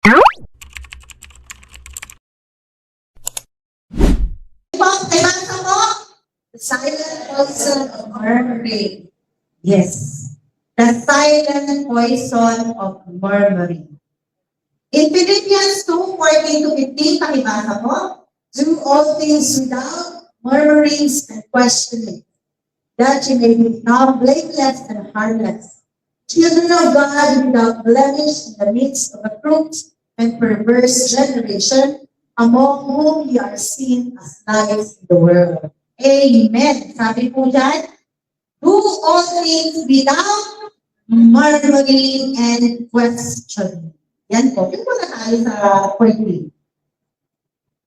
The silent poison of murmuring. Yes. The silent poison of murmuring. In Philippians 2:14-15, pakibasa mo, do all things without murmurings and questioning, that you may become blameless and harmless, children of God without blemish in the midst of a crooked and perverse generation, among whom you are seen as lights in the world. Amen. Sabi po dyan, do all things without murmuring and questioning. Yan po. Yun po na tayo sa point 3.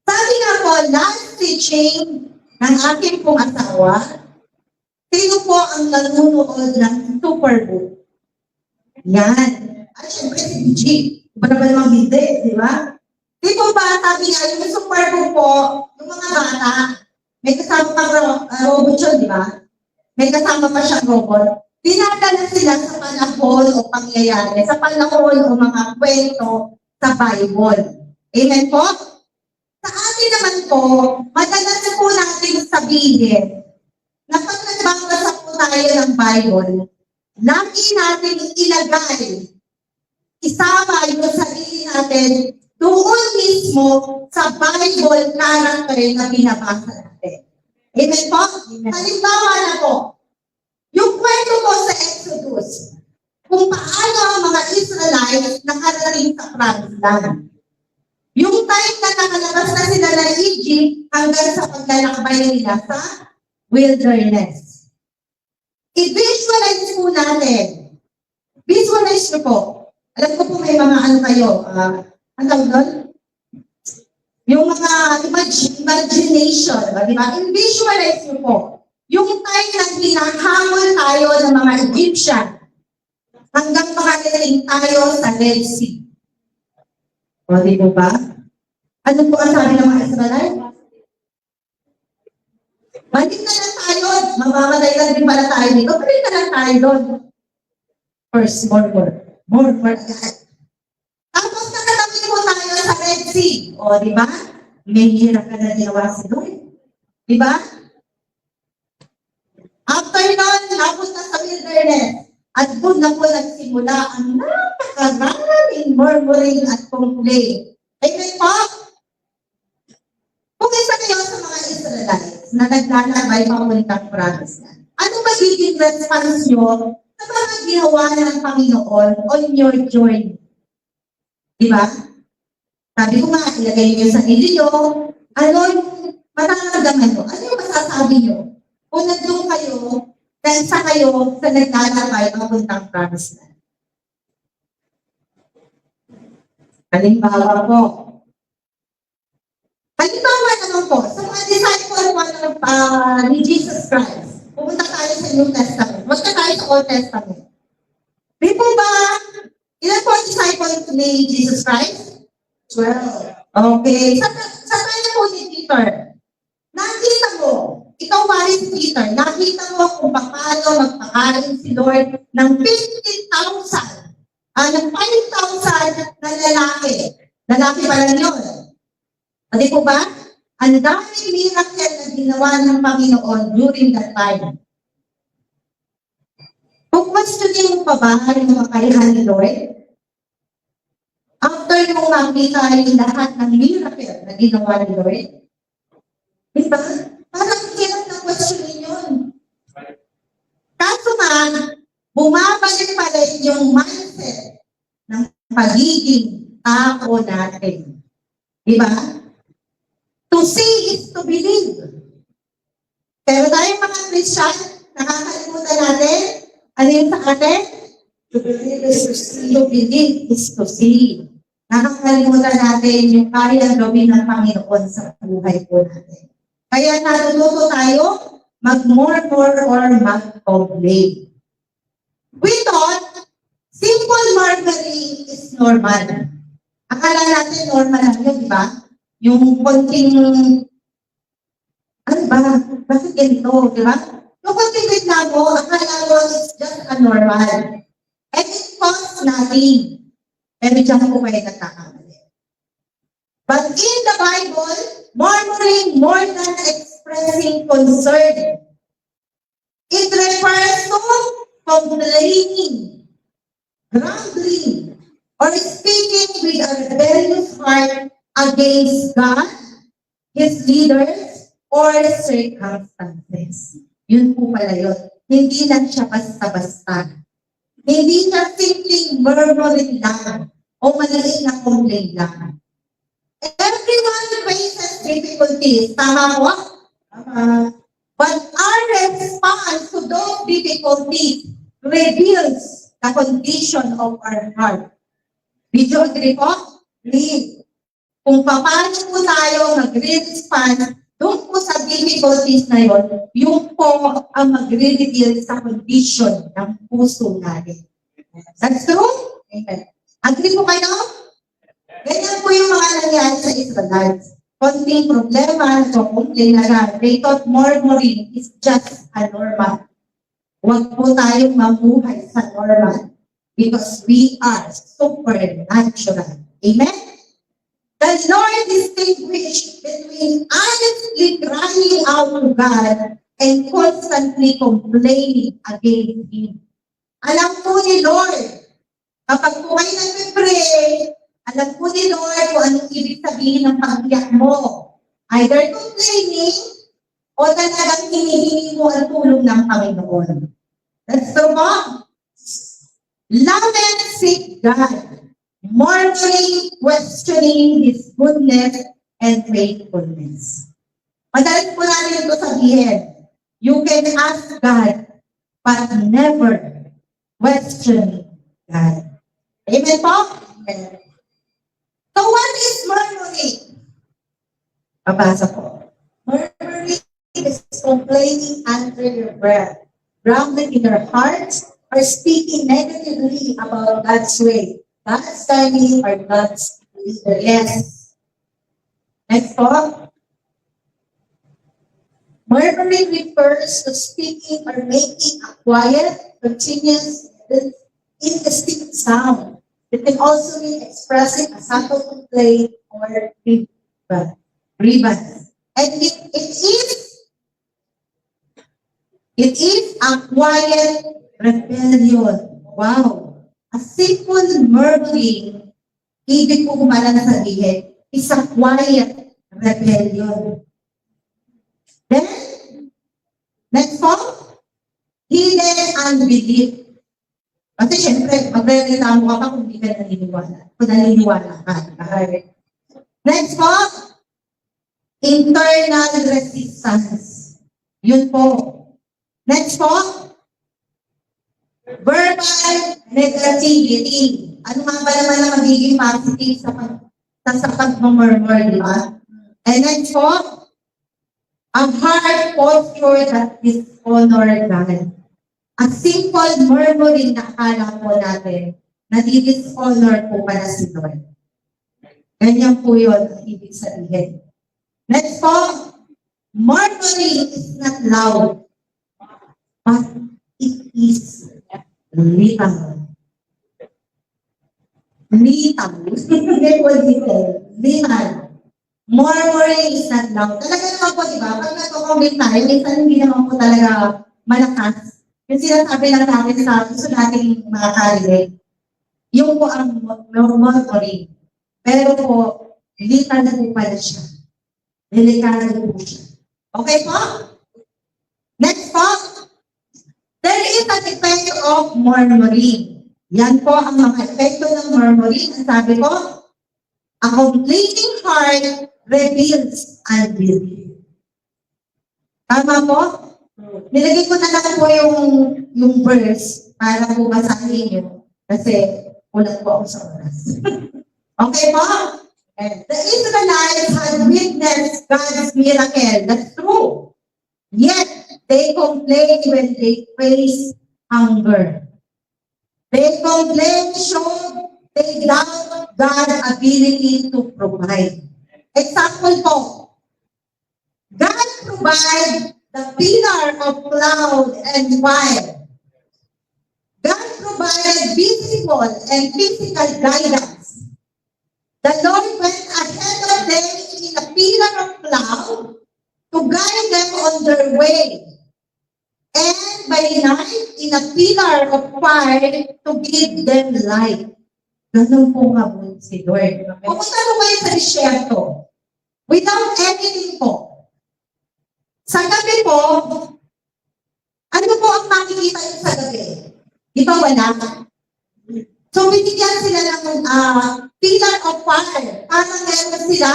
Sabi nga po, last teaching ng aking pong asawa, sino po ang nanunood ng Superbook? Yan. At syempre si BG. Iba naman naman hindi, di ba? Di po ba, sabi nga, yung Superbook po, yung mga bata, may kasama pa robot yun, di ba? May kasama pa siyang robot. Dinadala sila sa panahon o pangyayari, sa panahon o mga kwento sa Bible. Amen po? Sa atin naman po, madalas po natin sabihin na pag nagbabasa po tayo ng Bible, lagi natin ilagay, isama yung sarili natin doon mismo sa Bible character na binabasa natin. Amen po? Halimbawa na po, yung kwento ko sa Exodus, kung paano ang mga Israelites nakarating sa Promised Land. Yung time na nakalabas na sila ng Egypt hanggang sa paglalakbay nila sa wilderness. I-visualize po natin. Visualize nyo po. Alam ko po may mga ano kayo, ano doon? Yung mga imagination, di ba? I-visualize nyo po. Yung time na hinahamon tayo ng mga Egyptian hanggang makarating tayo sa Red Sea. O, di po ba? Ano po ang sabi ng mga Israelite? Balik na lang tayo. Mamamatay lang din pala tayo dito. Balik na lang tayo doon. First, more. Tapos nakatabi po tayo sa Red Sea. O, di ba? May hirap ka na ginawa si Lord. Di ba? After nun, napunta sa wilderness. At doon na po nagsimula ang napakaraming murmuring at complaint. Amen po? Kung isa kayo sa mga Israelites na naglalakbay papuntang Promised Land, ano magiging response nyo sa mga ginawa ng Panginoon on your journey? Diba? Sabi ko nga, ilagay nyo sa sarili nyo, ano yung mararamdaman nyo? Ano yung masasabi nyo? Kung nandun kayo, kansa kayo sa naglalakbay papuntang Promised Land. Halimbawa po. Halimbawa naman po, sa mga disciple ni Jesus Christ, pumunta tayo sa New Testament. Huwag na tayo sa Old Testament. May po ba, ilan po ang disciple ni Jesus Christ? 12. Okay. Sa tayo po ni Peter, nakita mo, ikaw pare si Peter, nakita mo kung paano magpakain si Lord ng 50,000, ng 5,000 na lalaki. Lalaki pa lang yun. Hindi po ba? Ang daming miracle na ginawa ng Panginoon during that time. Kung questionin mo pa ba yung mga kailangan ni Lord? After mo makita yung lahat ng miracle na ginawa ni Lord, diba? Parang hirap na questionin yun. Kaso nga, bumabalik pa rin yung mindset ng pagiging tao natin. Diba? To see is to believe. Pero tayong mga Christian, nakakalimutan natin, ano yung sa atin? To believe is to see. To believe is to see. Nakakalimutan natin yung kaya gawin ng Panginoon sa buhay po natin. Kaya natututo tayo mag-murmur or mag-complain. We thought simple murmuring is normal. Akala natin normal lang yun, di ba? Yung konting, ano ba? Bakit ganito, di ba? Yung konting reklamo, akala mo it's just a normal. And it costs nothing. Pero dyan po kayo nagkakamali. But in the Bible, murmuring more than expressing concern. It refers to complaining, grumbling, or speaking with a rebellious heart against God, His leaders, or circumstances. Yun po pala yun. Hindi lang siya basta-basta. Hindi siya simpleng murmuring lang o maliit na complaint lang. Everyone faces difficulties. Tama po? But our response to those difficulties reveals the condition of our heart. Did you agree po? Please. Kung paano po tayo mag-respond doon po sa difficulties na yun, yung po ang magre-reveal sa condition ng puso natin. That's true? Amen. Agree po kayo? Ganyan po yung mga nangyari sa Israelites. Konting problema, so complain na lang. They thought murmuring is just a normal. Huwag po tayong mamuhay sa normal because we are supernatural. Amen? The Lord distinguished between honestly crying out to God and constantly complaining against Him. Alam po ni Lord, kapag po kayo nag-pray, alam po ni Lord kung anong ibig sabihin ng pag-iyak mo. Either complaining o talagang hinihingi mo ang tulong ng Panginoon. That's the one. Love and seek God. Murmuring, questioning His goodness and faithfulness. Madalas po natin ito sabihin. You can ask God, but never question God. Amen po? Amen. So what is murmuring? Babasa po. Murmuring is complaining under your breath, grumbling in your heart, or speaking negatively about God's way, God's timing, or God's leader. Yes. Next po. Murmuring refers to speaking or making a quiet, continuous, indistinct sound. It can also mean expressing a subtle complaint or grievance. And it is a quiet rebellion. Wow! A simple murmuring, ibig po kumala na sabihin, is a quiet rebellion. Then, next one, hidden unbelief. Kasi syempre, magre-reklamo ka pa kung hindi ka naniniwala. Kung naniniwala ka. Next po, internal resistance. Yun po. Next po, verbal negativity. Ano nga ba naman ang magiging positive sa pag-murmur, di ba? And next po, a heart posture that dishonor God. A simple murmuring na akala po natin na di-dishonor po pala si Lord. Ganyan po yun ang ibig sabihin. Next po, murmuring is not loud, but it is little. Little. Murmuring is not loud. Talaga naman po, di ba? Pag nagko-comment tayo, minsan hindi naman po talaga malakas. Yung sinasabi lang natin sa gusto nating makakarinig, yung po ang murmuring. Pero po, little na po pala siya. Delikado po siya. Okay po? Next po, there is an effect of murmuring. Yan po ang mga epekto ng murmuring. Sabi ko, a complaining heart reveals unbelief. Tama po? Nilagay ko na lang po yung verse para po basahin nyo kasi kulang po ako sa oras. Okay po? The Israelites had witnessed God's miracle. That's true. Yet, they complained when they face hunger. They complained, showed they doubt God's ability to provide. Example po, God provides the pillar of cloud and fire. God provided visible and physical guidance. The Lord went ahead of on their way. And by night, in a pillar of fire to give them light. Ganun po nga po si Lord. Pumunta mo kayo sa disyerto. Without anything po. Sa gabi po, ano po ang makikita nyo sa gabi? Di ba wala? So, binigyan sila ng pillar of fire. Para meron sila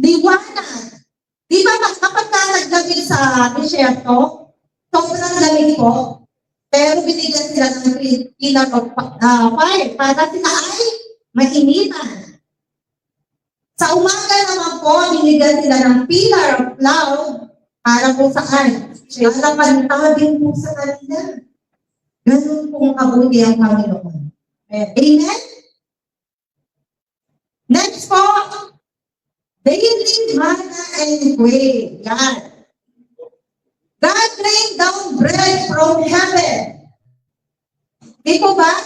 liwanag. Di ba kapag naglamig sa disyerto, sobrang lamig po, pero binigyan sila ng pillar of fire para sila ay mainitan. Sa umaga naman po, binigyan sila ng pillar of cloud para po saan? Para pantabing po sa kanila. Ganun pong kabuti ang Panginoon. Amen? Next po, daily manna and quail. Yan. God rained down bread from heaven. Di po ba?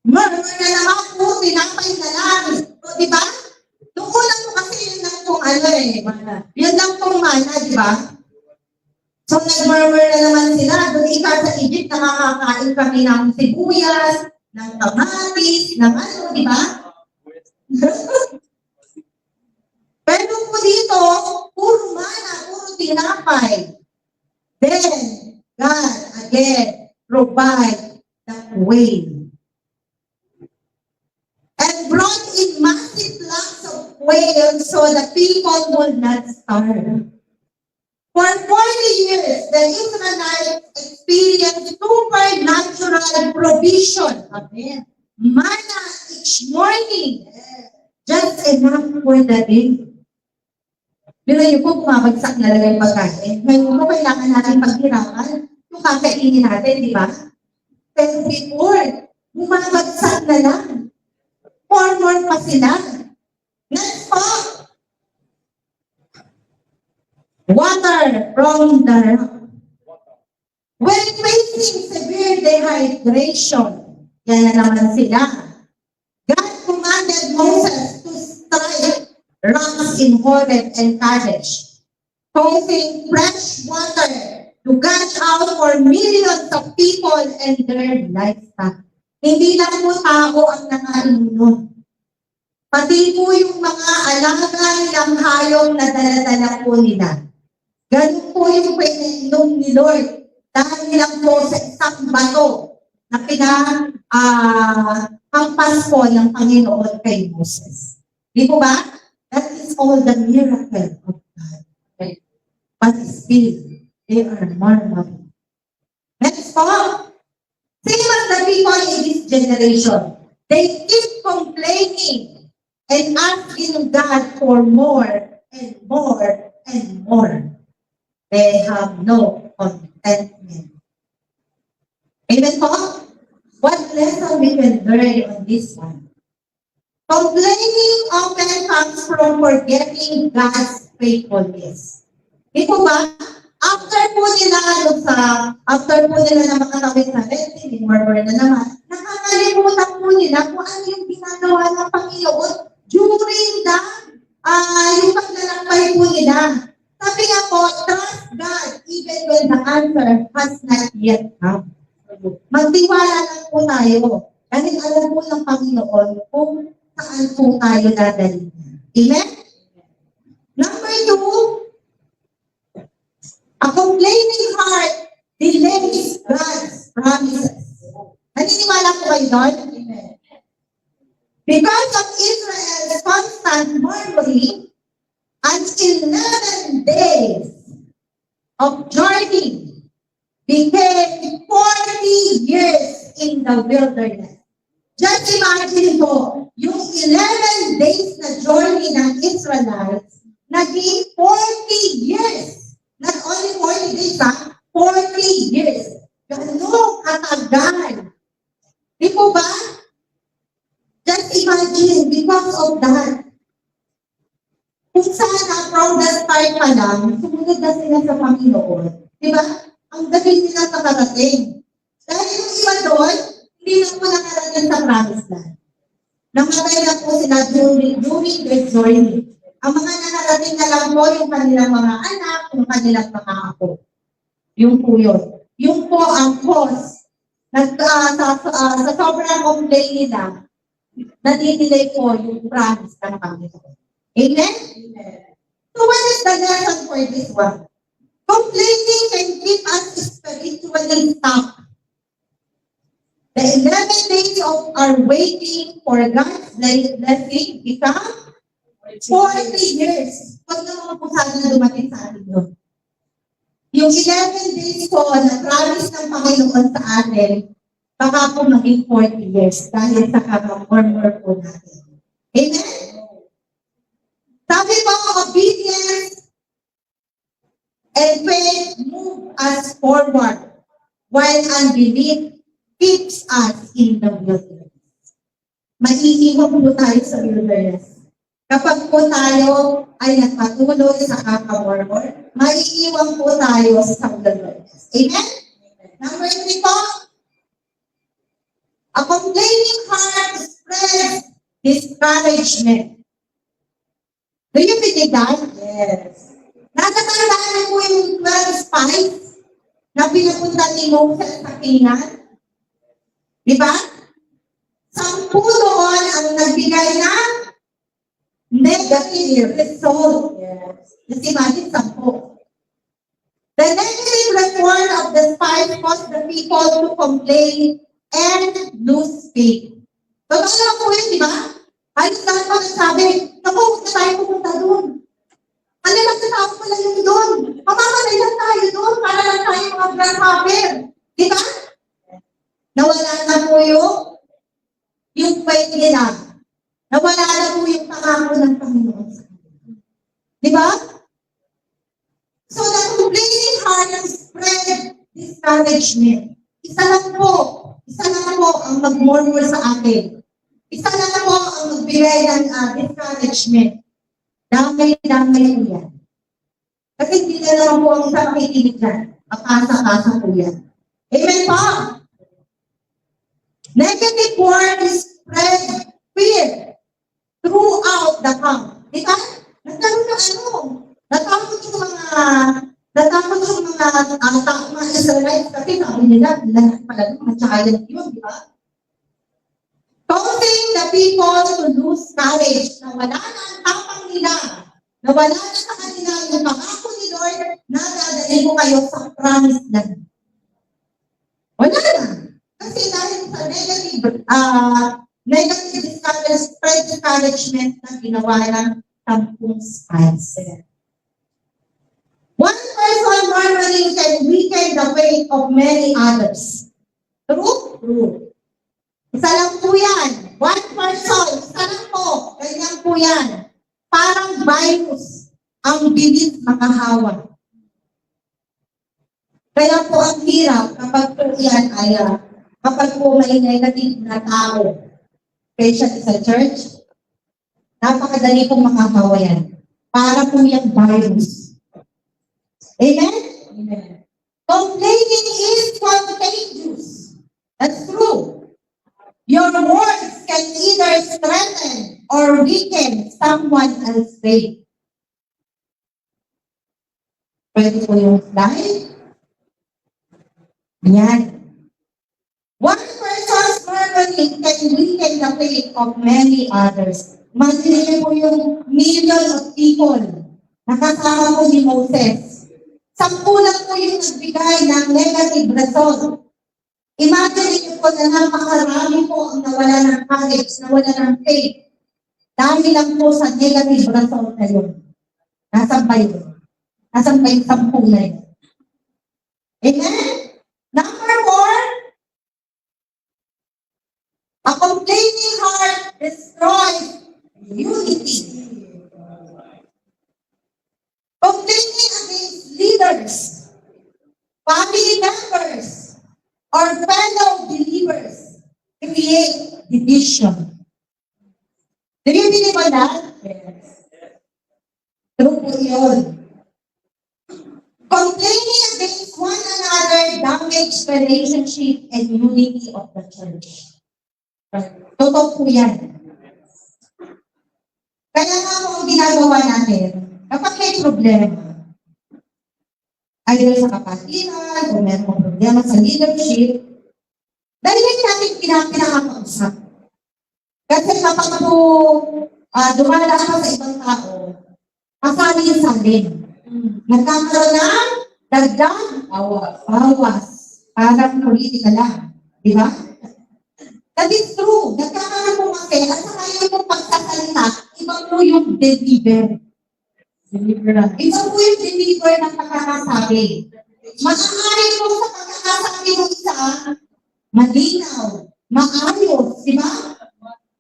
Murmur na naman po, tinapay na lang. O, di ba? Noong ulang po kasi yun lang pong yun lang pong mana, di ba? So, nag-murmur na naman sila. Doon ika sa Egypt, nakakakain kami ng sibuyas, ng kamatis, ng ano, di ba? Pero po dito, puro mana, puro tinapay. Then, God, again, provide the way. And brought in massive flocks of quail so the people would not starve. For 40 years, the Israelites experienced supernatural provision. Amen. Manna each morning. Just enough for the day. Pero yun po, bumabagsak na lang yung pagkain. Ngayon po, kailangan natin paghirapan yung kakainin natin, di ba? Pero before, bumabagsak na lang. More pa sila. Next po, water from the rock. When facing severe dehydration, yan na naman sila. God commanded Moses to strike rocks in Horeb and Kadesh, causing fresh water to gush out for millions of people and their livestock. Hindi lang po tao ang nakainom. Pati po yung mga alaga ng hayong na dala-dala po nila. Ganun po yung pinainom ni Lord. Dahil lang po sa isang bato na hampas po ng Panginoon kay Moses. Di po ba? That is all the miracle of God. Okay. But still, they are marveling. Next po, same as the people in this generation. They keep complaining and asking God for more and more and more. They have no contentment. Amen po? What lesson we can learn on this one? Complaining often comes from forgetting God's faithfulness. Di po ba? After po nila na makatawid sa Red Sea, murmur na naman, nakakalimutan po nila kung ano yung ginagawa ng Panginoon during yung paglalakbay po nila. Sabi nga po, trust God even when the answer has not yet come. Magtiwala lang po tayo. Dahil alam po ng Panginoon kung saan po tayo dadalhin. Amen? Number 2, a complaining heart delays God's promises. Naniniwala po kayo doon? Amen. Because of Israel's constant murmuring, and 11 days of journey became 40 years in the wilderness. Just imagine po, yung 11 days na journey ng Israelites, naging 40 years. Not only 40 days, 40 years. Ganong katagal. Di po ba? Just imagine, because of that, kung sana from the start pa lang, sumunod na sila sa Panginoon. Di ba? Ang dali nila nakarating. Dahil yung iba doon, hindi na po nakarating sa promised land. Namatay na po sila during their journey. Ang mga nakarating na lang po yung kanilang mga anak, yung kanilang mga apo. Yung po yun. Yung po ang cause. Sa sobrang complaint nila, nadidelay po yung promise ng Panginoon. Amen? Amen. So what is the lesson for this one? Complaining can keep us spiritually stuck. The 11 days of our waiting for God's blessing become 40 years. Huwag naman po sana dumating sa atin yun. Yung 11 days po na promise ng Panginoon sa atin, baka po maging 40 years dahil sa kaka-murmur po natin. Amen? Sabi po, obedience and faith move us forward while unbelief keeps us in the wilderness. Maiiwan po tayo sa wilderness. Kapag po tayo ay nagpatuloy sa kaka-murmur, maiiwan po tayo sa wilderness. Amen? Number 3 po, a complaining heart spreads discouragement. Do you believe that? Yes. Natatandaan mo yung 12 spies na pinapunta ni Moses sa Canaan? Di ba? 10 doon ang nagbigay ng negative result. Yes. Just imagine 10. The negative result of the spies caused the people to complain and lose faith. Totoo lang po yun, di ba? Ayos lang pa nagsabi, naku, huwag na tayo pupunta doon. Ano lang sa tao pala yung doon? Mamamatay lang tayo doon para lang tayo mga grasshopper. Di ba? Nawala na po yung faith nila. Nawala na po yung pangako ng Panginoon sa kanila. Di ba? So the complaining heart spread discouragement. Isa lang po ang mag-murmur sa atin. Isa lang po ang magbigay ng discouragement. Damay-damay po yan. Kasi hindi na naman po ang isang makikinig yan. Akasa-kasa po yan. Amen po? Negative words spread fear throughout the camp. Di ba? Nagkaroon na natakot yung mga Israelites kasi sabi nila, lahat pala ng giant yun, di ba? Causing the people to lose courage na wala na ang tapang nila, na wala na sa kanila yung pangako ni Lord na dadalhin ko kayo sa promised land. Wala na. Kasi dahil sa negative discouragement na ginawa ng 10 spies. One person murmuring can weaken the faith of many others. True? True. Isa lang po yan. One person, isa lang po. Ganyan po yan. Parang virus ang bilis makahawa. Kaya po ang hirap kapag po yan ay kapag po may negative na tao. Especially sa church, napakadali pong makahawa yan. Para po yung virus. Amen? Amen. Complaining is contagious. That's true. Your words can either strengthen or weaken someone else's faith. Pwede po yung slide. Yan. One person's murmuring can weaken the faith of many others. Imagine po yung millions of people na kasama po ni Moses. 10 lang po yung nagbigay ng negative result. Imagine niyo po na napakarami po ang nawala ng courage, nawala ng faith. Dahil lang po sa negative result na yun. Nasaan ba yun? Nasaan ba yung 10 na yun? Amen? Number 4, a complaining heart destroys unity. Complaining against leaders, family members, or fellow believers create division. Do you believe on that? Yes. True po yun. Complaining against one another damage the relationship and unity of the church. Totoo po yan. Kaya nga po ang ginagawa natin, kapag may problema, either sa kapatiran, o meron problema sa leadership, dahil natin pinakakausap. Kasi kapag po dumadaan ka sa ibang tao, kasali-salin. Nagkakaroon ng dagdag bawas. Parang politika lang. Di ba? That is true. Nagkakaroon po kasi, at saka yung pagsasalita, iba po yung deliver. Iba po yung deliver ng pagkakasabi. Maaari po sa pagkakasabi ng isa, malinaw, maayos, di ba?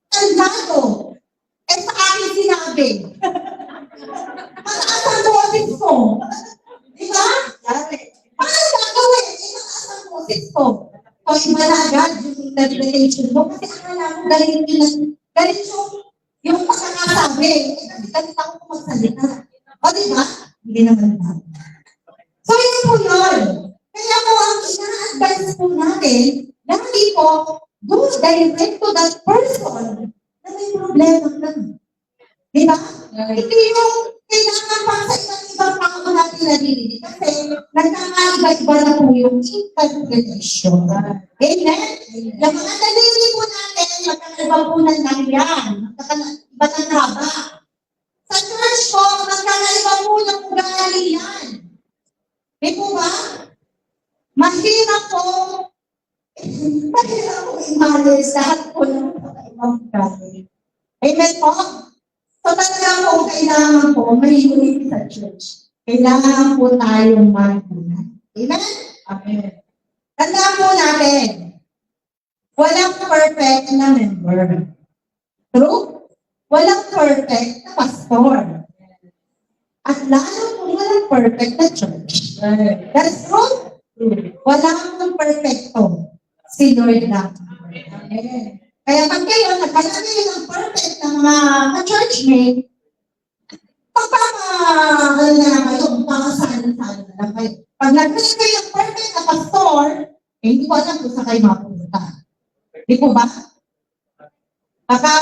Tandado. Eh sa akin sinabi, mataas ang boses ko. Di ba? Paano gagawin? Mataas ang boses ko. O iba na agad yung interpretation mo. Kasi akala mo galing yung pagkakasabi. Kasi galit ako magsalita. O di ba? Hindi naman ba? So yun po yun. Kaya po ang ina-advise po natin, lagi po, go direct to that person na may problema na. Di ba? Hindi yung kailangan pa sa ibang tao natin nalilinig kasi nagkakaiba-iba na po yung interpretation. Amen? Yung mga nalilinig po natin, magkakaiba po ng nangyari, magkakaiba ng haba. Sa church po, magkakaiba po ng ugali yan. Di po ba? Mahirap po i-manage lahat po ng ibang ugali. Amen po? So talaga po, kailangan po may unity sa church. Kailangan po tayong magbunan. Amen? Amen. Tandaan po natin, walang perfect na member. True? Walang perfect na pastor. At lalo po walang perfect na church. That's true? Walang perfecto. Si Lord lang. Amen. Kaya pag kayo, nagkaroon kayo ng perfect na mga ka-churchmate, magpapasali-sali na lang kayo. Pag nagkaroon kayo ng perfect na pastor, hindi ko alam kung saan kayo mapunta. Di po ba? Baka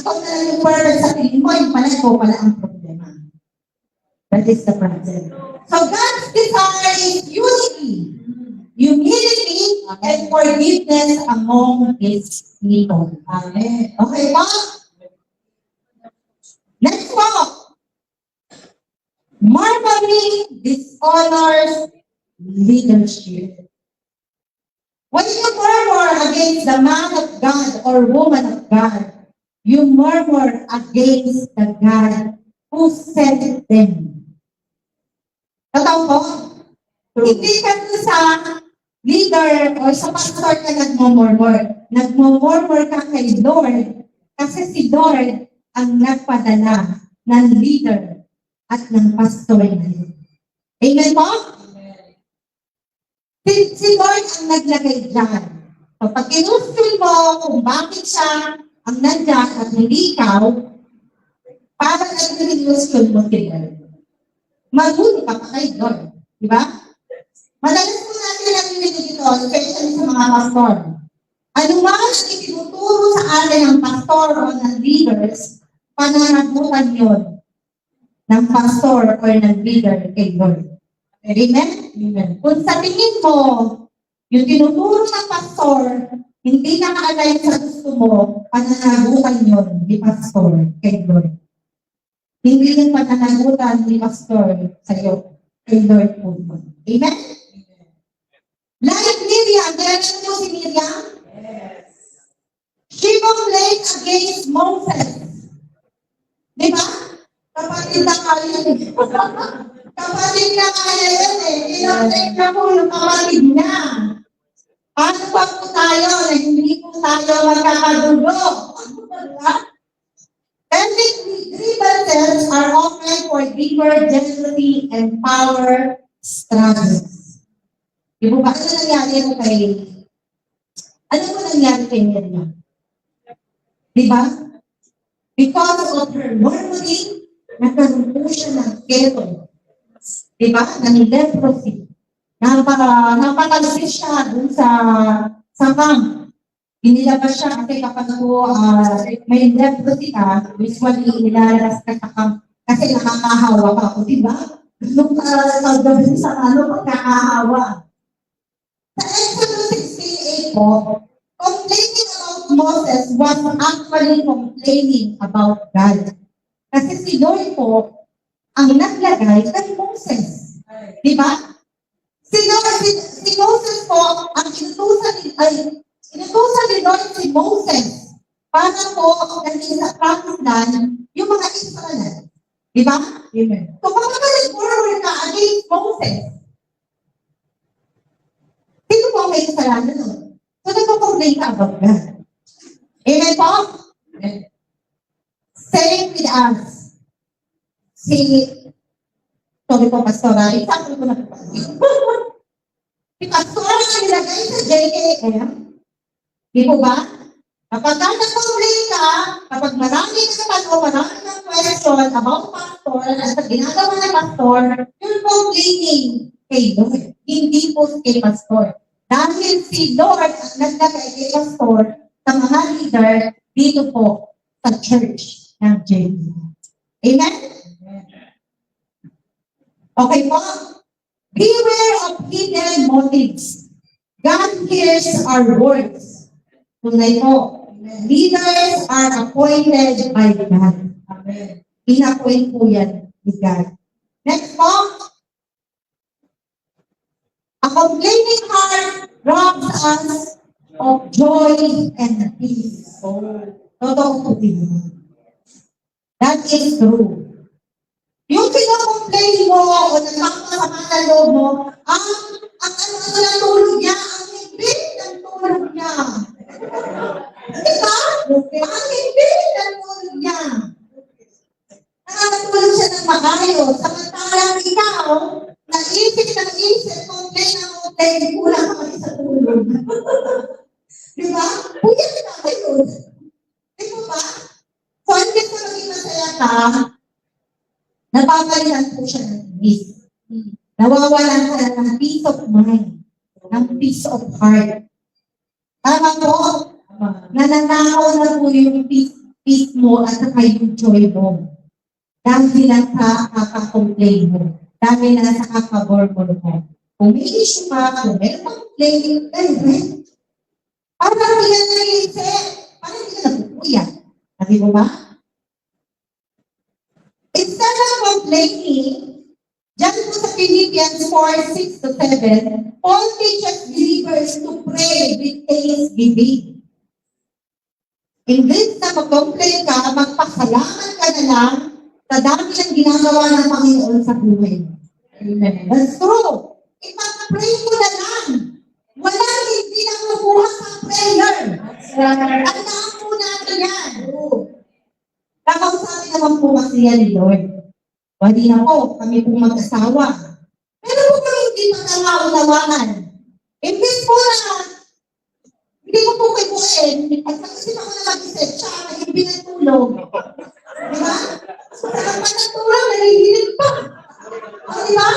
ikaw na lang yung perfect sa tingin mo, yung pala ikaw pala ang problema. That is the problem. So God's desire is unity. Humility and forgiveness among His people. Amen. Okay po? Next po. Murmuring dishonors leadership. When you murmur against the man of God or woman of God, you murmur against the God who sent them. Totoo po? Hindi ka sa leader o sa pastor ka nagmumurmur. Nagmumurmur ka kay Lord kasi si Lord ang nagpadala ng leader at ng pastor na yun. Amen po? Si Lord ang naglagay dyan. So pag kinustil mo kung bakit siya ang nandyan at hindi ikaw, para nag-kinustil mo si Lord. Mabuti ka pa kay Lord. Diba? Madalas po natin narinig ito, especially sa mga pastor. Ano man ang itinuturo sa atin ng pastor o ng leaders, pananagutan yun ng pastor o ng leader kay Lord. Amen? Amen. Kung sa tingin mo, yung tinuturo ng pastor, hindi naka-align sa gusto mo, pananagutan yun ni pastor kay Lord. Hindi yung pananagutan ni pastor sa iyo, kay Lord po. Amen? Like Miriam, kaya po si Miriam? Yes. She complained against Moses. Di ba? Kapatid na kaya yun. Kapatid na kaya yun eh. Inoptek na po yung kapatid niya. Paano pa po tayo na hindi po tayo magkakadugo? Ethnic grievances are often for deeper jealousy and power struggles. Di ba? Ano nangyari kay Miriam? Di ba? Because of her murmuring, nagkaroon po siya ng keto. Di ba? Ng leprosy. Napatalsik siya dun sa camp. Inilabas siya kasi kapag po may leprosy ka, usually inilalabas ka sa camp Kasi nakakahawa ka ako, di ba? Nung pagdating sa pagkakahawa. Sa Exodus 16:8 po, complaining about Moses was actually complaining about God. Kasi si Lord po, ang naglagay kay Moses. Di ba? Si Moses po, ang inutusan ni Lord si Moses para po naging sa promised land yung mga Israel. Di ba? Amen. So, kapag nag-forward ka against Moses, sino po ang may kasalanan nun? So, nagpo-complain ka about God. Amen po? Amen. Same with us. Sorry po, Pastora. Example ko na po. Si Pastora na nilagay sa JKM. Di po ba? Kapag nag-complain ka, kapag marami ka naman marami kang question about pastor at sa ginagawa ng pastor, you're complaining kay Lord. Hindi po kay pastor. Dahil si Lord ang naglagay kay pastor sa mga leader dito po sa church ng JKM. Amen? Okay po? Beware of hidden motives. God hears our words. Tunay po. Leaders are appointed by God. Amen. In-appoint po yan ni God. Next po. A complaining heart robs us of joy and peace. Totoo po din. That is true. Yung pinag-complain mo o nagkakasama na loob mo, ang ng tulog niya, ang higpit ng tulog niya. Diba? Ang higpit ng tulog niya. Nakakatulog siya ng maayos. Samantalang ikaw, naisip, complain ng complain, kulang ka sa tulog. Diba? Puyat ka kayo. Diba ba? So, hindi ko maging masaya ka, napapalitan po siya ng peace. Nawawalan ka ng peace of mind, ng peace of heart. Tama po, nananakaw na po yung peace mo at saka yung joy mo. Dahil lang sa kaka-complain mo. Dahil lang sa kaka-murmur mo. Kung may issue ka, kung may complain, parang hindi na nag-iisip, parang hindi na napupuyan. Sabi mo ba? Instead of complaining, dyan po sa Philippians 4:6-7, Paul teaches believers to pray with thanksgiving. Imbes na mag-complain ka, magpasalamat ka na lang sa dami ng ginagawa ng Panginoon sa buhay. Amen. That's true. Ipag-pray mo na lang. Walang hindi na kukuha sa prayer. Tandaan po natin yan. Kakausapin naman po kasi yan ni Lord. Wali na po, kami pong mag-asawa. Pero po kami hindi magkakaunawanan. Imbes po na, hindi ko po kay Buen, at kasi ako na mag-isip siya, naging pinatulog. Diba? Sa panatulog, nahihilig pa. O diba?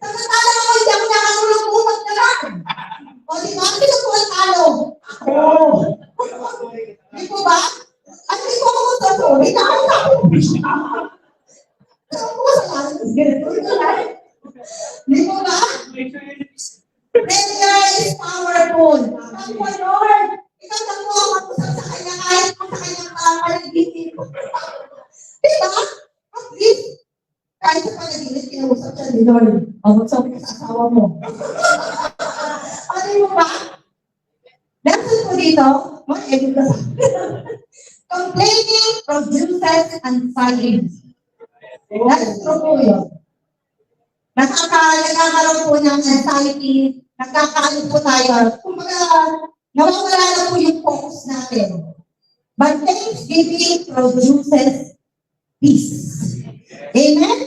Samantala ako, hindi ako nakatulog umat na lang. O diba? Sino po ang talo? Ako. Di po ba? At hindi ko ako sorry, nakakita ko siya. Saan po sa lahat? Di po ba? Prayer is powerful. Ang po, Lord, ikaw na po ang mag-usap sa kanya kahit sa kanyang panaginip. Di ba? At least, kahit sa panaginip, kinausap siya ni Lord. O, magsabi ka sa asawa mo. O, di mo ba? Lesson po dito, mag-edit ka sa complaining produces anxiety. That's true po yun. Nagkakaroon po ng anxiety, nagkakaroon po tayo. Kumbaga, nawawala na po yung focus natin. But thanksgiving produces peace. Amen?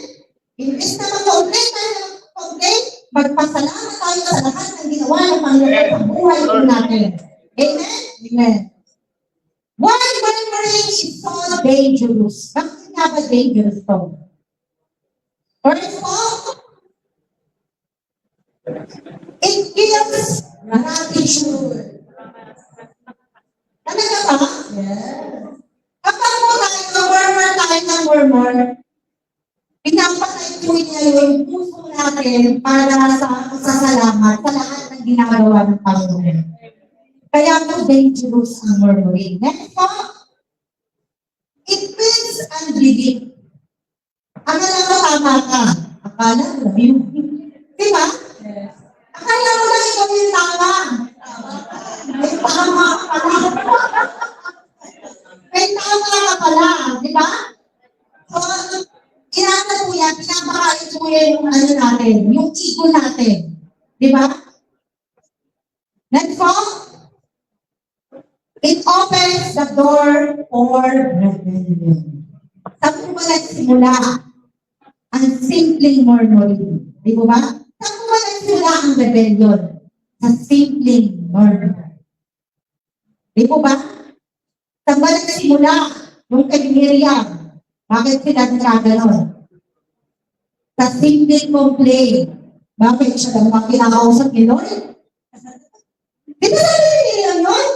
Imbes na mag-complain tayo ng complain, magpasalamat tayo sa lahat ng ginawa ng Panginoon sa buhay po natin. Amen? Amen. Why murmuring is so dangerous? Bakit nga ba dangerous to? First of all, it kills gratitude. Talaga ba? Yes. Kapag mo tayo, murmur tayo ng murmur, Pinapatay po niya yung puso natin para sa pasasalamat sa lahat ng ginagawa ng Panginoon. Kaya po dangerous ang murmuring. Next po, it means unbelief. Akala mo tama ka. Akala mo yun. Diba? Akala mo lang ikaw yung tama. May tama ka pala. May tama ka pala. Diba? So, kinaka po yan, pinapakain po yan yung ano natin, yung ego natin. Diba? Next po, it opens the door for rebellion. Saan po ba nagsimula ang simpleng murmuring? Di ba ba? Saan po ba nagsimula ang rebellion? Sa simpleng murmuring. Di ba ba? Saan ba nagsimula yung kay Miriam? Bakit sila nagkaganon? Sa simpleng complaint. Bakit siya naman kinakausap ni Lord? Di ba sabi ni Miriam yun?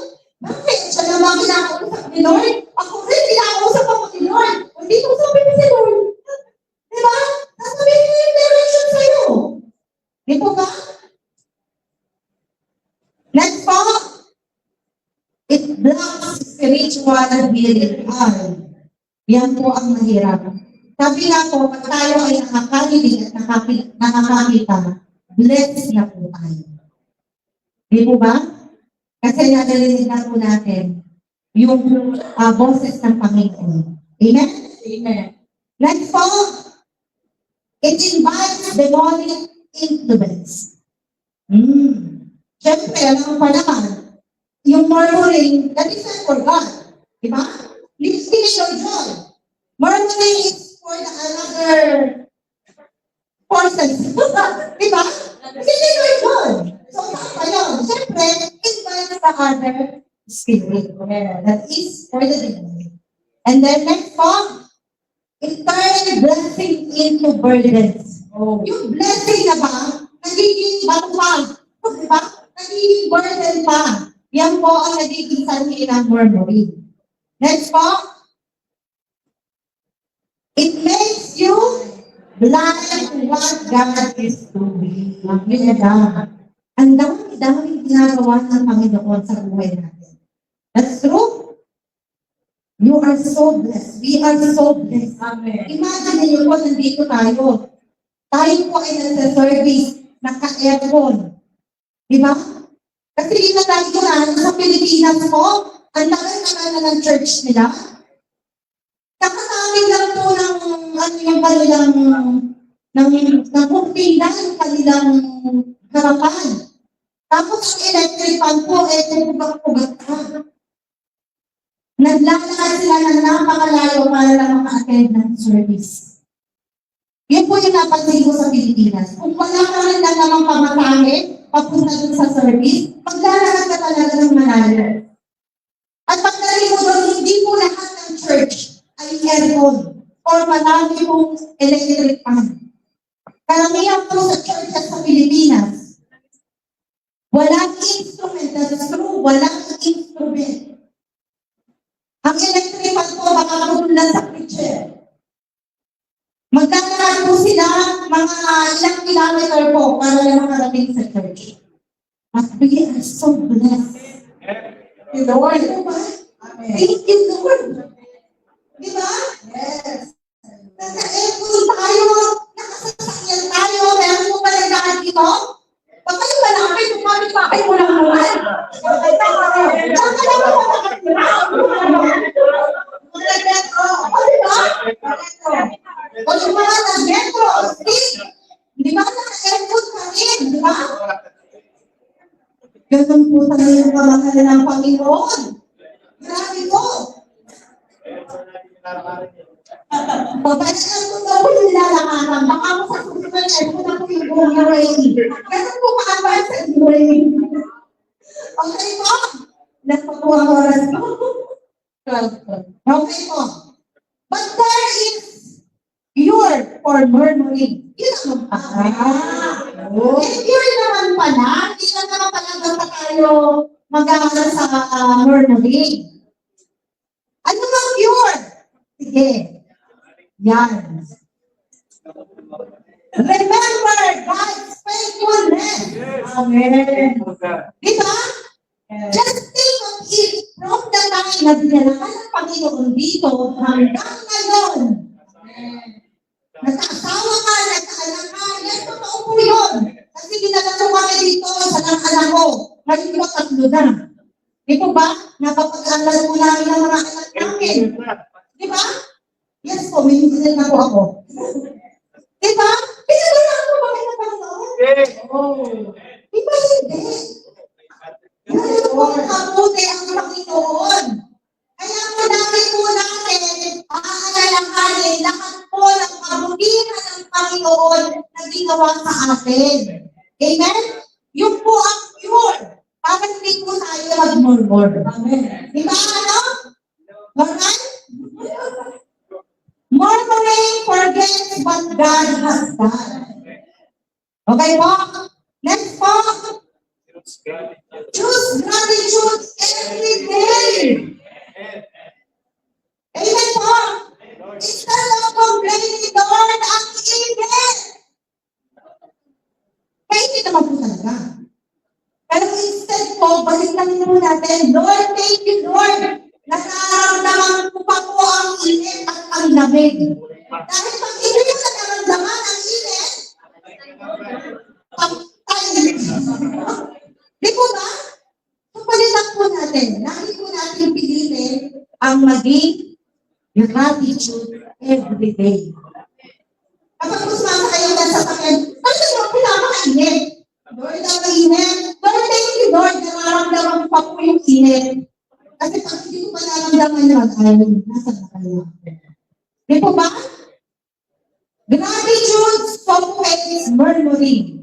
Bakit siya naman kinakausap ni Lord? Ako rin, kinakausap ako ni Lord. Hindi ko sabi ni si Lord. Di ba? Nasabi niya yung direction sa'yo. Di ba ba? Next po, it blocks spiritual healing. Yan po ang mahirap. Sabi nga po, pag tayo ay nakakarinig at nakakakita, blessed na po tayo. Di po ba? Kasi nagalinig na po natin yung boses ng Panginoon. Amen? Amen. Next po, it invites demonic influence. Siyempre, alam mo pa naman, yung murmuring, that is not for God. Diba? Listen to your joy. Murmuring is for the another person. Diba? Listen to your joy. So, pa yun. Siyempre, invite the other spirit. That is for the demonic. And then next po, it turns blessing into burdens. Yung blessing na ba, nagiging bato pa. Diba? Nagiging burden pa. Yan po ang nagiging sanhi ng murmuring. Next po, it makes you blind to what God is doing. Yun na. Ang dami-daming ginagawa ng Panginoon sa buhay natin. That's true. You are so blessed. We are so blessed. Amen. Imagine niyo po, nandito tayo. Tayo po ay nasa-service, naka-aircon. Diba? Kasi inatay ko na, sa Pilipinas po, ang tagal-tagal na ng church nila. Kakasamin lang po ng, ano yung kanilang, ng kurtina, yung kanilang harapan. Tapos ang electric fan po, pugat-pugat ka. Naglalakad sila ng napakalayo para lang maka-attend ng service. Yun po yung napansin ko sa Pilipinas. Kung wala ka rin lang namang pamatahe, papunta dun sa service, maglalakad ka talaga ng malayo. At pagdating mo doon, hindi po lahat ng church ay aircon or marami pong electric fan. Karamihan po sa church at sa Pilipinas, walang instrument. That's true, walang instrument. Ang electric fan po, makakapunan sa preacher. Magkakaroon po sila mga ilang kilometer po para lang makarating sa church. But we are so blessed. The Lord, diba? Thank you, Lord. Diba? Yes. Nasa-aircon tayo, nakasasakyan tayo, meron mo ba nagdaan dito? Pag kayo malapit, kumapit-pakay mo lang naman. Bakit lang mo nakatira? O yung mga nag-metro, di ba naka-airport ka rin, di ba? Ganun po tayo yung kamahal ng Panginoon. Grabe po. Babalikan ko daw yung nilalakaran. Baka mo sa susunod, ko na po yung buhay. Ganun po ka-advance sa buhay. Okay po? Nagpakuha ang oras po. Okay po. But there is pure for murmuring. Yun naman pala. Pure naman pala. Hindi na naman pala basta tayo mag-aaral sa murmuring. Ano bang pure? Sige. Yan. Remember God's faithfulness. Amen. Diba? Just think of it from the time na dinalakan ng Panginoon dito hanggang ngayon. Nagkaasawa ka, nagkaanak ka, yan, totoo po yun. Kasi dinalakan kami dito sa anak ko. Ngayon ko 3 na. Di po ba? Napapag-aral mo namin ang mga anak namin. Di ba? Yes po, may hindi na po ako. Di ba? Pinagalaan mo ba kayo ng Panginoon? Oo. Di ba hindi? Ngayon po, nakabuti ang Panginoon. Kaya po namin po natin, aalalahanin lahat po ng kabutihan ng Panginoon na ginawa sa atin. Amen? Yun po ang pure. Para hindi po tayo mag-murmur. Amen. Di ba ano? Alright? Murmuring forgets what God has done. Okay po? Next po. Choose gratitude every day. Amen po. Instead of complaining, Lord, ang init. Kaya hindi naman po talaga. Pero instead po, balik lang po natin, Lord, thank you, Lord. Nararamdaman ko pa po ang init at ang lamig. Dahil pag hindi mo nararamdaman ang init, pagtay. Di po ba? So, palitan po natin. Lagi po natin pilitin ang maging gratitude every day. Kapag usmasa kayo na sa sakyan, ano mo po napakainit? Lord, ang init. Lord, thank you, Lord. Nararamdaman ko pa po yung init. Kasi pag hindi ko pa nararamdaman yun, ayaw, nasa na kayo. Di po ba? Gratitude supplies murmuring.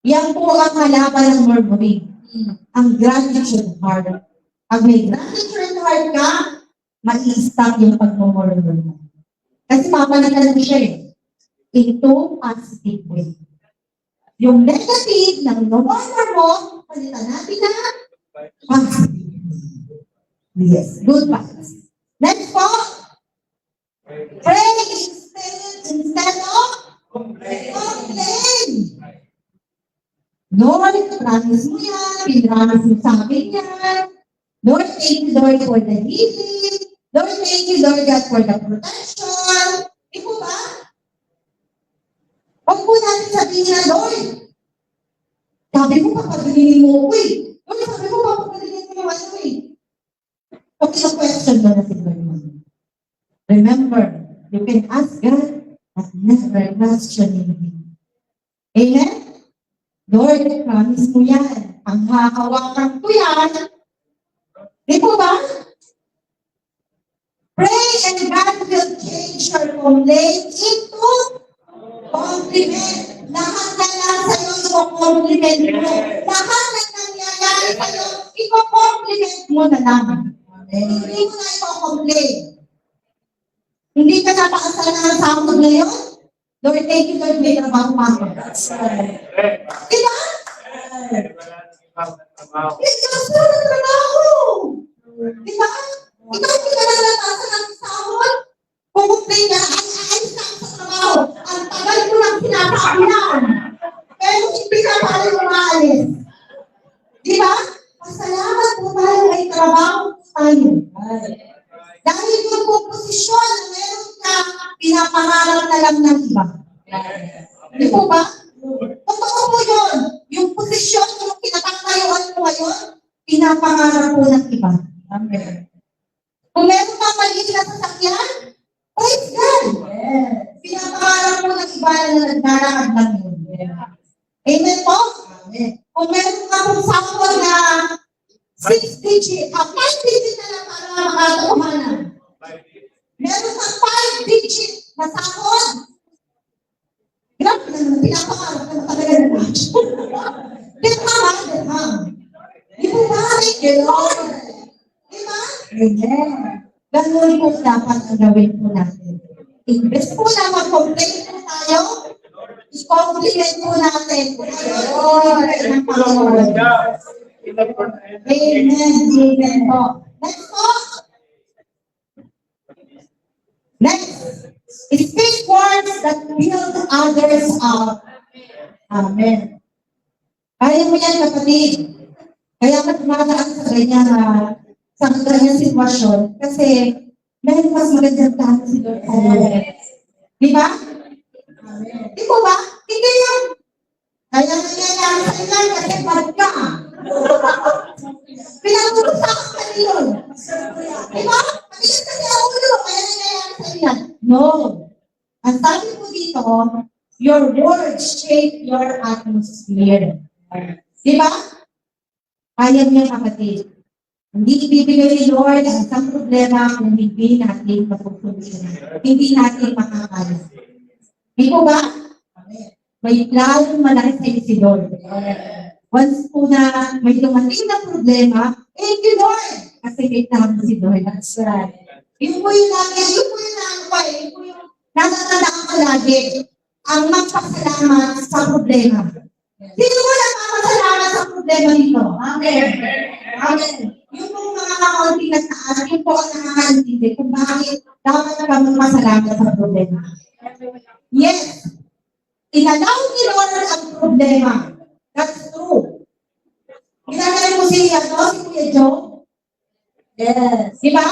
Yan po ang halapan ng murmuring. Ang gratitude heart. Pag may gratitude heart ka, ma-i-stop yung pag-murmur mo. Kasi papalitan mo siya into positive way. Yung negative ng murmur mo, palitan natin na positive. Yes, good vibes. Next po. Pray instead of complain. Lord, promise mo yan. Pinramas mo sa akin yan. Lord, thank you, Lord, for the healing. Lord, thank you, Lord, God, for the protection. Di po ba? Huwag po natin sabihin na, Lord, sabi mo, papagilinin mo ko eh. Lord, sabi mo, papagilinin mo ano eh. Okay, so question mo na si Lord. Remember, you can ask God, but never questioning Him. Amen? Lord, promise mo yan. Ang hahawakan ko yan. Di po ba? Pray and God will change your complaint into compliment. Lahat na lang sa'yo, i-compliment mo. Lahat na nangyayari sa'yo, i-compliment mo na lang. Hindi mo na i-complain. Hindi ka napakasal na ng sahod ngayon? Lord, thank you, Lord, may trabaho pa ako. Diba? Ikaw sa trabaho. Diba? Ikaw pinalalasan ng sahod. Pumuntin ka, ayos na sa trabaho. Ang tagal ko lang sinasabi yan. Pero hindi ka pa rin umaalis. Diba? Pasalamat po tayo may trabaho tayo. Dahil yung po posisyon na meron ka, pinapangarap na lang ng iba. Di po ba? Totoo po yun. Yung posisyon, yung pinapatayuan mo ngayon, pinapangarap po ng iba. Amen. Kung meron kang maliit na sasakyan, praise God. Pinapangarap po ng iba na nagdaraan lang yun. Amen po? Amen. Kung meron kang sahod na 6 digit, 5 digit na lang para makatuhanan. Meron kang 5 digit na sahod. Grabe na, pinapangarap na talaga na natin. Dirham. Di ba ba? Thank you, Lord. Di ba? Amen. Ganun po dapat ang gawin po natin. Imbes po na mag-complain po tayo, i-compliment po natin. Lord, ang Panginoon. Amen. Amen po. Next po. Next, speak words that build others up. Amen. Kaya mo yan, kapatid. Kaya ka tumataan sa ganyan sitwasyon kasi meron mas magandang plano si Lord sa iyo. Di ba? Di po ba? Hindi yan. Kaya nangyayari sa ilan kasi bad ka. Pinagulog sa akin sa iyon. Di ba? Matigas kasi ang ulo. Kaya nangyayari sa ilan. No. Ang sabi ko dito, your words shape your atmosphere. Di ba? Kaya niya, kapatid. Hindi ibibigay ni Lord ang isang problema kung hindi natin mapupunin. Hindi natin makakaya. Di po ba? May planong malaki sa si Lord. Once po na may dumating na problema, thank you, Lord! Kasi may tama si Lord. That's right. Yun po yung natatandaan ko lagi. Ang magpasalamat sa problema. Sino mo lang makasalamat sa problema nito? Amen. Amen. Yung po mga kakaunting nagtaas, yung po ang nakakaintindi kung bakit dapat ka magpasalamat sa problema. Yes. Inalaw ni Lord ang problema. That's true. Ginagaling mo si Kuya Joe? Yes. Di ba?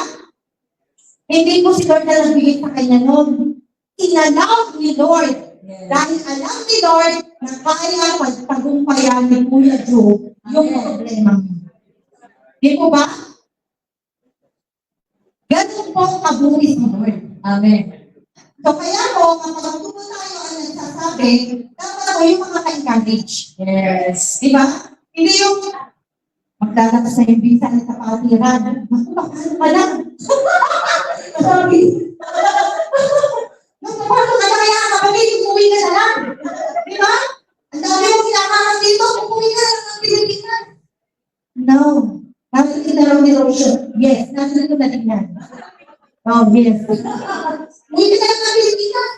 Hindi po si Lord na nagbigay sa kanya noon. Inalaw ni Lord. Yes. Dahil alam ni Lord na kaya magtagumpayan ni Kuya Joe yung problema mo. Di po ba? Ganun po ang kabuhis ni Lord. Amen. So kaya po, kapag po tayo ang nagsasabi, dapat po yung mga ka-encourage. Yes. Di ba? Hindi yung maglalabas na yung visa na sa kapatiran. Magpapakalo ka lang. Sabi, magpapakalo ka na kaya kapatid, umuwi ka na lang. Di ba? Ang dami mong kinakakas dito, umuwi ka na ng Pilipinas. No. Bakit tinaraw ni Roshan? Yes, nasa ko na tingnan. Oh, yes. Umuwi ka na ng Pilipinas.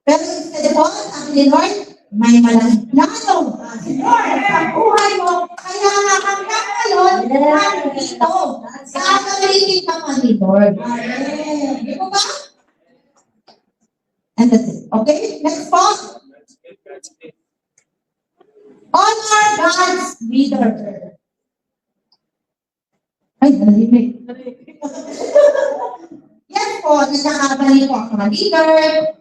Pero instead po, sabi ni Lord, may malaking plano. Lord, sa buhay mo, kaya nakakangkak ngayon, dito. Kakalitin ka pa ni Lord. Di po ba? And that's it. Okay? Next po. Honor God's leader. Ay, nalimig. Yan po, nagkakamali po ang mga leader,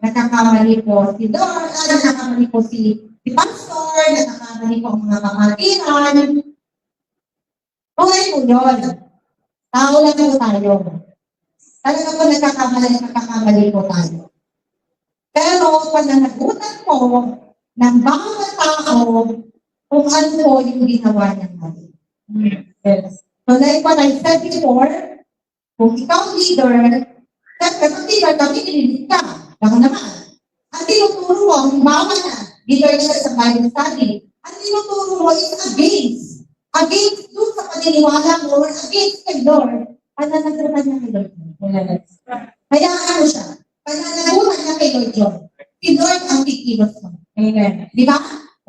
nagkakamali po si Lord, nagkakamali po si pastor, nagkakamali po ang mga kapatiran. Okay po yun. Tao lang po tayo. Talaga po nagkakamali po tayo. Pero pag nanagutan po ng bawat tao kung ano po yung ginawa niya mali. Yes. So like what I said before, kung ikaw leader, siyempre kung leader, kami nililit ka. Baka naman. Ang tinuturo mo, halimbawa na, leader ka sa Bible study, ang tinuturo mo is against. Against doon sa paniniwala mo or against kay Lord. Pananagutan niya kay Lord. Yes. Kaya ano siya? Pananagutan niya kay Lord John. Si Lord ang kikilos mo. Amen. Di ba?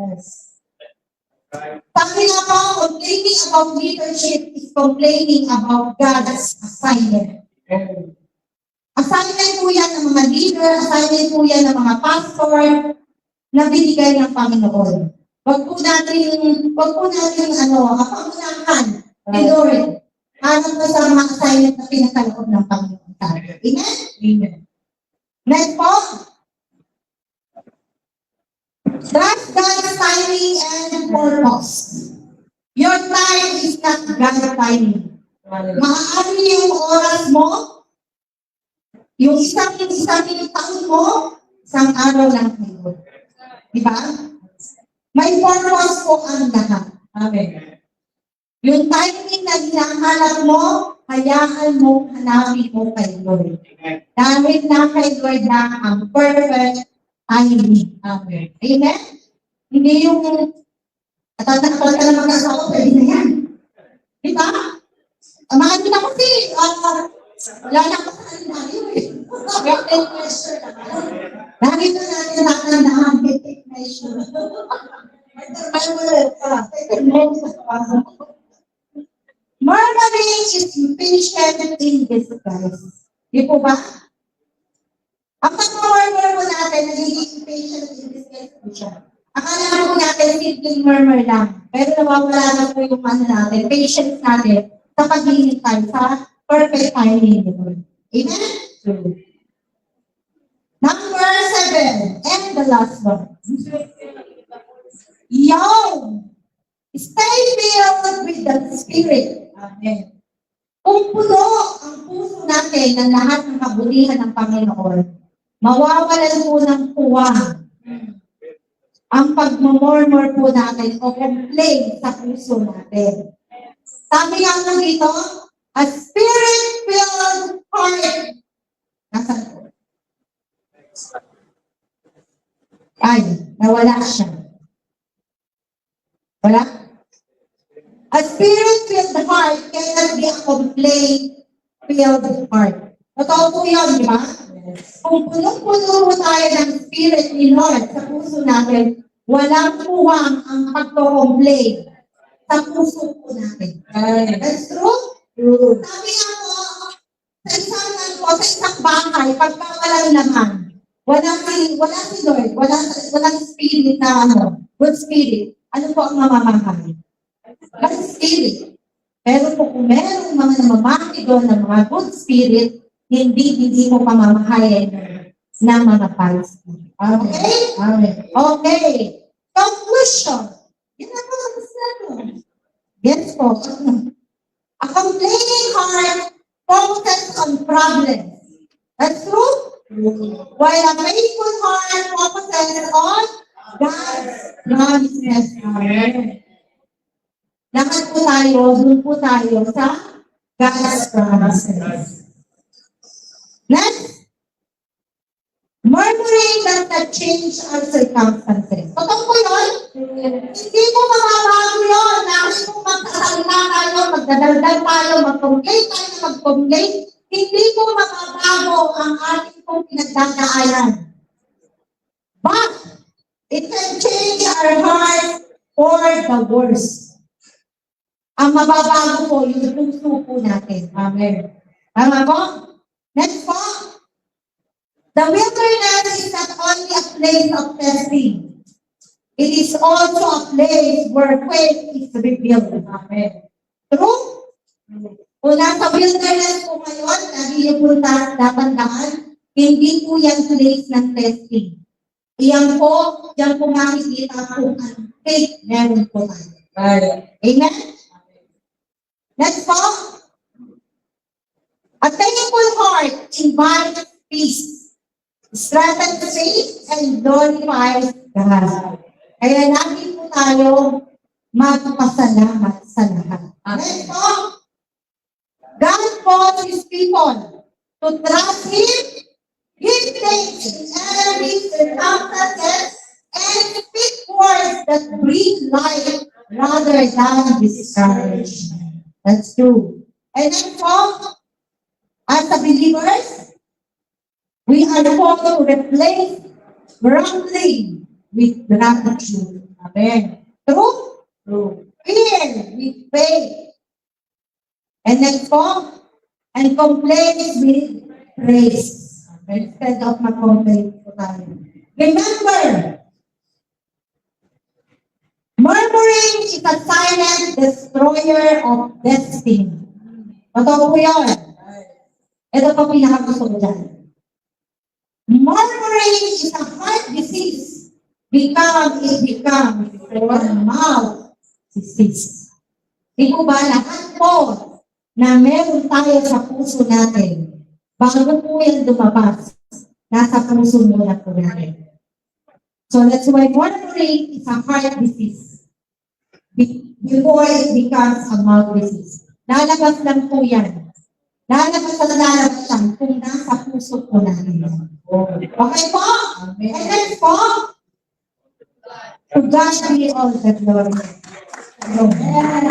Yes. Sabi nga po, complaining about leadership is complaining about God's assignment. Assignment po yan ng mga leader, assignment po yan ng mga pastor na binigay ng Panginoon. Huwag po natin kapangunahan ni Lord. Hanap po sa mga assignment na pinagkaloob ng Panginoon. Amen? Amen. Next po. Trust God's timing and purpose. Your time is not God's timing. Maaari yung oras mo, yung isang taon mo, isang araw lang kayo. Diba? May purpose po ang lahat. Amen. Yung timing na hinahanap mo, hayaan mo, hanapin mo kay Lord. Dahil na kay Lord na ang perfect timing. Amen. Amen? Hindi yung natatakal ka na mag-asawa, pwede na yan. Diba? Amahan din ako wala na ako sa kalendaryo eh. Get measure na. Lagi na natin nakakandaan, get measure. Murmuring is impatient in disguise. Di po ba? Ang pag-murmur po natin, nagiging patient in this case po siya. Akala po natin, simple murmur lang. Pero nawawala na po yung ano natin, patience natin sa paghihintay sa perfect timing ni Lord. Amen? Number 7, and the last one. Young. Stay filled with the Spirit. Amen. Kung puno ang puso natin ng lahat ng kabutihan ng Panginoon, mawawalan po ng puwang ang pagmamurmur po natin o complain sa puso natin. Sabi nga lang dito, a Spirit-filled heart. Nasaan po? Ay, nawala siya. Wala? A Spirit-filled heart cannot be a complaint-filled heart. Totoo po yun, di ba? Kung puno-puno tayo ng Spirit ni Lord sa puso natin, walang puwang ang pagko-complain sa puso po natin. That's true? True. Sabi nga po, sa isang bahay, pagka walang laman, wala si Lord, walang spirit na good spirit. Ano po ang mamamahay? Good spirit. Pero kung merong mga namamahay doon ng mga good spirit, hindi mo pamamahayan ng mga false spirit. Okay? Okay. Conclusion. Yan ang mga gusto. Yes po. A complaining heart focuses on problems. That's true? While a faithful heart focuses on God's promises. Lahat po tayo, dun po tayo sa God's promises. Next, murmuring does not change our circumstances. Totoo po yun? Hindi mo mababago yun. Lagi mo magsasalita tayo, magdadaldal tayo, mag-complain tayo, mag-complain. Hindi mo mababago ang ating pong pinagdadaanan. But, it can change our heart for the worse. Ang mababago po, yung puso po natin. Amen. Tama po? Next po. The wilderness is not only a place of testing. It is also a place where faith is revealed. Amen. True? Kung nasa wilderness po ngayon, lagi niyo po tatandaan, hindi po yan place ng testing. Iyan po, diyan po makikita po ang faith meron po tayo. Amen? Next po. A thankful heart invites peace, strengthens faith, and glorifies God. Kaya lagi po tayo magpasalamat sa lahat. Next po. God calls His people to trust Him, give thanks in every circumstances, and speak words that bring life rather than discouragement. That's true. And then po, as a believers, we are called to replace grumbling with gratitude. Amen. True? True. Fear with faith. And then po, and complain with praise. Instead of mag-complain po tayo. Remember, murmuring is a silent destroyer of destiny. Totoo po yun. Ito pa pinakagusto ko dyan. Murmuring is a heart disease. It becomes a mouth disease. Di po ba lahat po na meron tayo sa puso natin, bago po yan lumabas, nasa puso muna po natin. So that's why murmuring is a heart disease. Before it becomes a mouth disease. Lalabas lang po yan. Lalabas yan kung nasa puso po natin. Okay po? And then po, to God be all the glory. Amen.